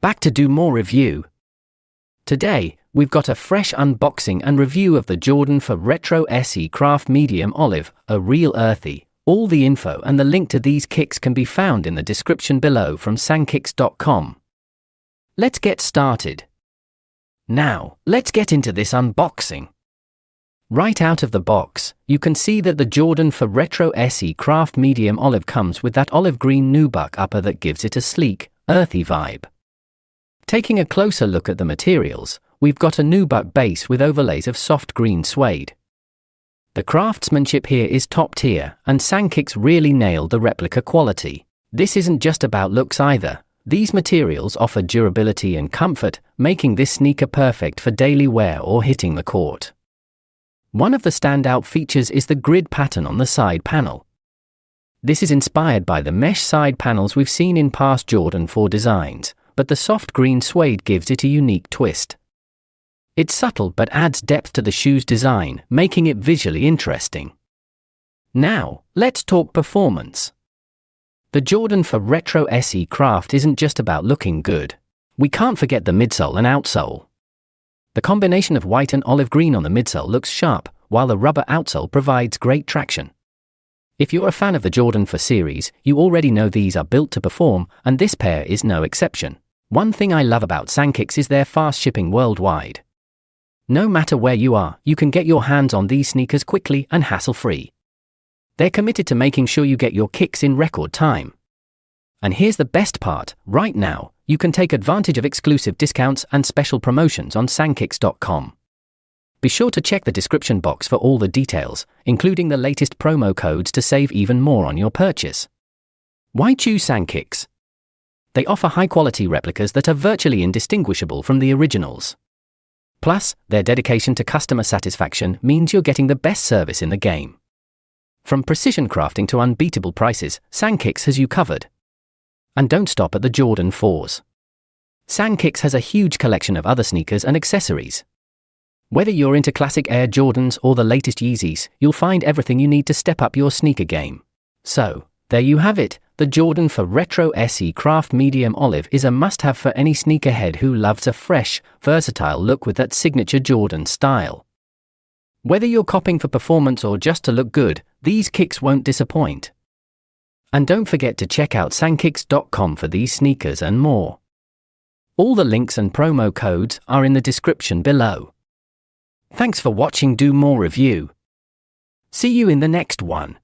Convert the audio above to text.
Back to do more review. Today, we've got a fresh unboxing and review of the Jordan 4 Retro SE Craft Medium Olive, a real earthy. All the info and the link to these kicks can be found in the description below from sankicks.com. Let's get started. Now, let's get into this unboxing. Right out of the box, you can see that the Jordan 4 Retro SE Craft Medium Olive comes with that olive green nubuck upper that gives it a sleek, earthy vibe. Taking a closer look at the materials, we've got a nubuck base with overlays of soft green suede. The craftsmanship here is top tier, and Sankicks really nailed the replica quality. This isn't just about looks either. These materials offer durability and comfort, making this sneaker perfect for daily wear or hitting the court. One of the standout features is the grid pattern on the side panel. This is inspired by the mesh side panels we've seen in past Jordan 4 designs, but the soft green suede gives it a unique twist. It's subtle but adds depth to the shoe's design, making it visually interesting. Now, let's talk performance. The Jordan 4 Retro SE Craft isn't just about looking good. We can't forget the midsole and outsole. The combination of white and olive green on the midsole looks sharp, while the rubber outsole provides great traction. If you're a fan of the Jordan 4 series, you already know these are built to perform, and this pair is no exception. One thing I love about Sankicks is their fast shipping worldwide. No matter where you are, you can get your hands on these sneakers quickly and hassle-free. They're committed to making sure you get your kicks in record time. And here's the best part, right now, you can take advantage of exclusive discounts and special promotions on sankicks.com. Be sure to check the description box for all the details, including the latest promo codes to save even more on your purchase. Why choose Sankicks? They offer high-quality replicas that are virtually indistinguishable from the originals. Plus, their dedication to customer satisfaction means you're getting the best service in the game. From precision crafting to unbeatable prices, Sankicks has you covered. And don't stop at the Jordan 4s. Sankicks has a huge collection of other sneakers and accessories. Whether you're into classic Air Jordans or the latest Yeezys, you'll find everything you need to step up your sneaker game. So, there you have it. The Jordan 4 Retro SE Craft Medium Olive is a must-have for any sneakerhead who loves a fresh, versatile look with that signature Jordan style. Whether you're copping for performance or just to look good, these kicks won't disappoint. And don't forget to check out sankicks.com for these sneakers and more. All the links and promo codes are in the description below. Thanks for watching Do More Review. See you in the next one.